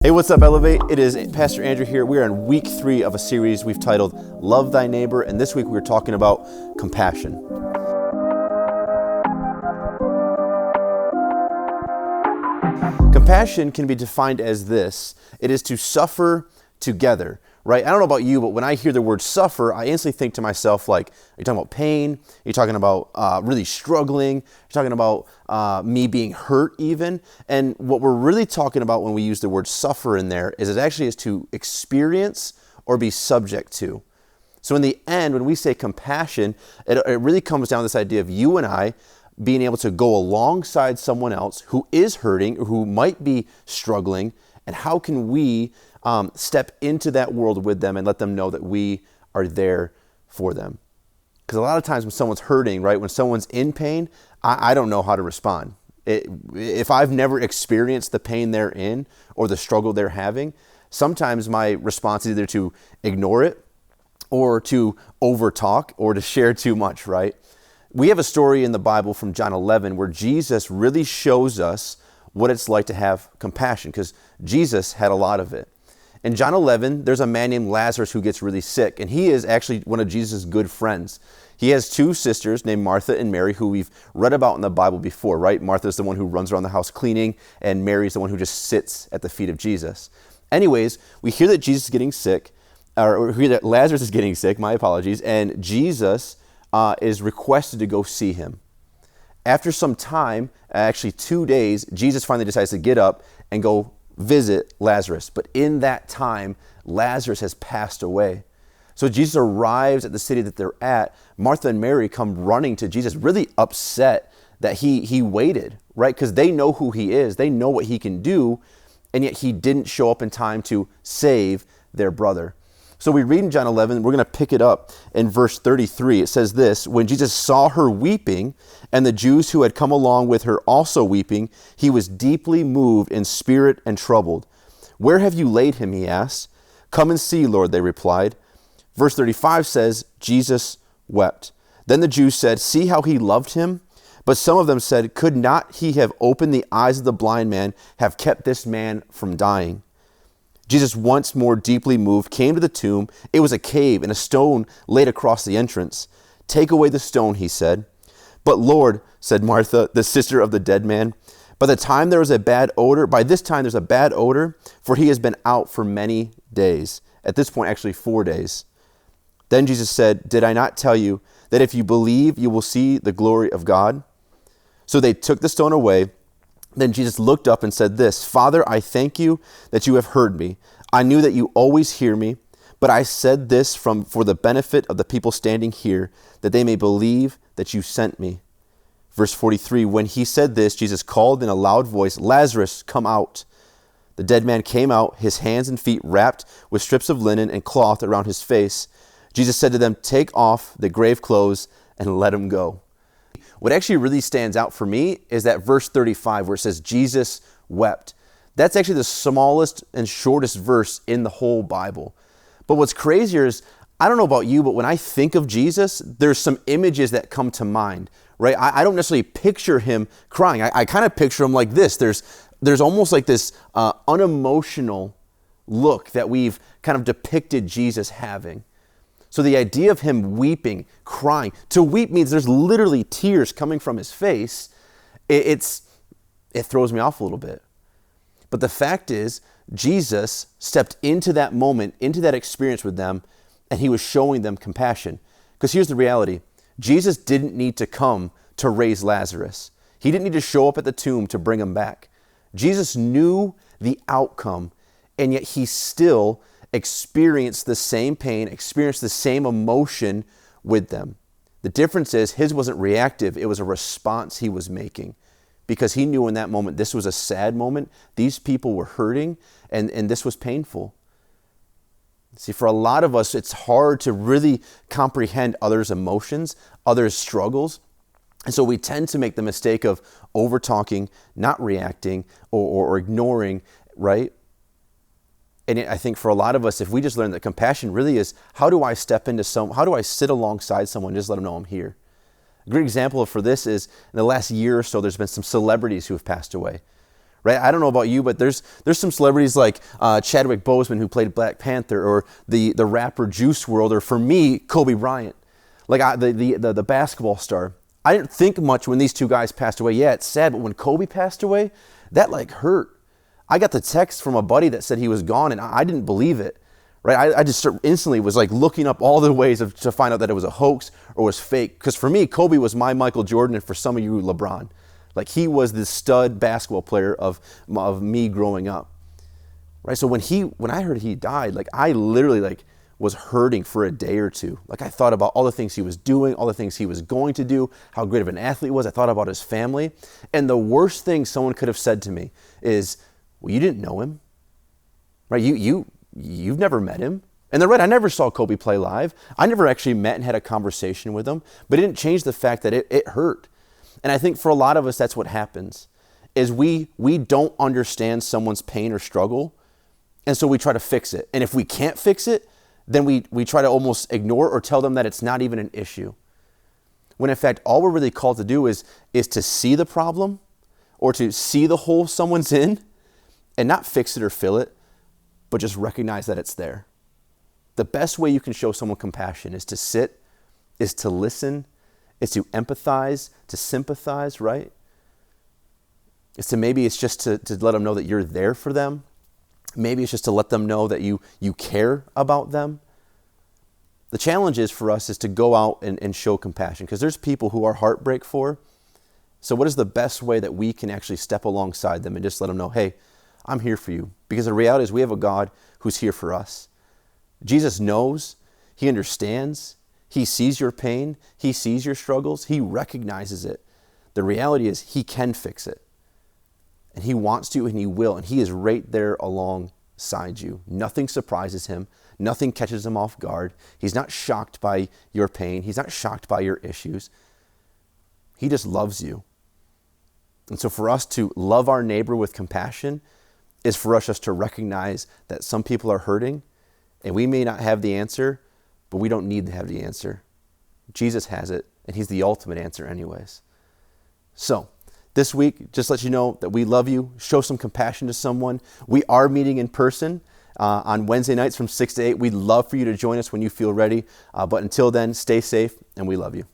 Hey, what's up, Elevate? It is Pastor Andrew here. We are in week 3 of a series we've titled Love Thy Neighbor, and this week we're talking about compassion. Compassion can be defined as this. It is to suffer together, right? I don't know about you, but when I hear the word suffer, I instantly think to myself, like, are you talking about pain? Are you talking about really struggling? You're talking about me being hurt even? And what we're really talking about when we use the word suffer in there is it actually is to experience or be subject to. So in the end, when we say compassion, it really comes down to this idea of you and I being able to go alongside someone else who is hurting or who might be struggling, and how can we step into that world with them and let them know that we are there for them. Because a lot of times when someone's hurting, right, when someone's in pain, I don't know how to respond. If I've never experienced the pain they're in or the struggle they're having, sometimes my response is either to ignore it or to overtalk or to share too much, right? We have a story in the Bible from John 11 where Jesus really shows us what it's like to have compassion, because Jesus had a lot of it. In John 11, there's a man named Lazarus who gets really sick, and he is actually one of Jesus' good friends. He has 2 sisters named Martha and Mary who we've read about in the Bible before, right? Martha's the one who runs around the house cleaning, and Mary's the one who just sits at the feet of Jesus. Anyways, we hear that Jesus is getting sick, or we hear that Lazarus is getting sick, my apologies, and Jesus is requested to go see him. After some time, actually 2 days, Jesus finally decides to get up and go visit Lazarus. But in that time, Lazarus has passed away. So Jesus arrives at the city that they're at. Martha and Mary come running to Jesus, really upset that he waited, right? Because they know who he is. They know what he can do, and yet he didn't show up in time to save their brother. So we read in John 11, we're going to pick it up in verse 33. It says this: when Jesus saw her weeping, and the Jews who had come along with her also weeping, he was deeply moved in spirit and troubled. "Where have you laid him?" he asked. "Come and see, Lord," they replied. Verse 35 says, Jesus wept. Then the Jews said, "See how he loved him?" But some of them said, "Could not he have opened the eyes of the blind man, have kept this man from dying?" Jesus, once more deeply moved, came to the tomb. It was a cave, and a stone laid across the entrance. "Take away the stone," he said. "But Lord," said Martha, the sister of the dead man, by this time there's a bad odor, for he has been out for many days." At this point, actually 4 days. Then Jesus said, "Did I not tell you that if you believe, you will see the glory of God?" So they took the stone away. Then Jesus looked up and said this: "Father, I thank you that you have heard me. I knew that you always hear me, but I said this for the benefit of the people standing here, that they may believe that you sent me." Verse 43, when he said this, Jesus called in a loud voice, "Lazarus, come out." The dead man came out, his hands and feet wrapped with strips of linen and cloth around his face. Jesus said to them, "Take off the grave clothes and let him go." What actually really stands out for me is that verse 35 where it says Jesus wept. That's actually the smallest and shortest verse in the whole Bible. But what's crazier is, I don't know about you, but when I think of Jesus, there's some images that come to mind, right? I don't necessarily picture him crying. I kind of picture him like this. There's almost like this unemotional look that we've kind of depicted Jesus having. So the idea of him weeping, crying, to weep means there's literally tears coming from his face. It throws me off a little bit. But the fact is, Jesus stepped into that moment, into that experience with them, and he was showing them compassion. Because here's the reality. Jesus didn't need to come to raise Lazarus. He didn't need to show up at the tomb to bring him back. Jesus knew the outcome, and yet he still experienced the same pain, experienced the same emotion with them. The difference is his wasn't reactive. It was a response he was making, because he knew in that moment this was a sad moment. These people were hurting, and this was painful. See, for a lot of us, it's hard to really comprehend others' emotions, others' struggles. And so we tend to make the mistake of over-talking, not reacting, or ignoring, right? And I think for a lot of us, if we just learn that compassion really is, how do I sit alongside someone, just let them know I'm here? A great example for this is in the last year or so, there's been some celebrities who have passed away, right? I don't know about you, but there's some celebrities like Chadwick Boseman, who played Black Panther, or the rapper Juice WRLD, or for me, Kobe Bryant, like the basketball star. I didn't think much when these two guys passed away. Yeah, it's sad, but when Kobe passed away, that like hurt. I got the text from a buddy that said he was gone, and I didn't believe it. Right? I just instantly was like looking up all the ways to find out that it was a hoax or was fake. Because for me, Kobe was my Michael Jordan, and for some of you, LeBron. Like, he was the stud basketball player of me growing up. Right? So when I heard he died, like, I literally like was hurting for a day or two. Like, I thought about all the things he was doing, all the things he was going to do, how great of an athlete he was. I thought about his family. And the worst thing someone could have said to me is, well, you didn't know him. Right? You've never met him. And they're right, I never saw Kobe play live. I never actually met and had a conversation with him, but it didn't change the fact that it hurt. And I think for a lot of us, that's what happens, is we don't understand someone's pain or struggle, and so we try to fix it. And if we can't fix it, then we try to almost ignore or tell them that it's not even an issue. When in fact, all we're really called to do is to see the problem, or to see the hole someone's in, and not fix it or fill it, but just recognize that it's there. The best way you can show someone compassion is to sit, is to listen, is to empathize, to sympathize, right? It's just to let them know that you're there for them. Maybe it's just to let them know that you care about them. The challenge is for us is to go out and show compassion, because there's people who our heart break for. So what is the best way that we can actually step alongside them and just let them know, hey, I'm here for you? Because the reality is we have a God who's here for us. Jesus knows, he understands, he sees your pain, he sees your struggles, he recognizes it. The reality is he can fix it. And he wants to, and he will, and he is right there alongside you. Nothing surprises him. Nothing catches him off guard. He's not shocked by your pain. He's not shocked by your issues. He just loves you. And so for us to love our neighbor with compassion is for us just to recognize that some people are hurting, and we may not have the answer, but we don't need to have the answer. Jesus has it, and he's the ultimate answer anyways. So this week, just let you know that we love you. Show some compassion to someone. We are meeting in person on Wednesday nights from 6 to 8. We'd love for you to join us when you feel ready. But until then, stay safe, and we love you.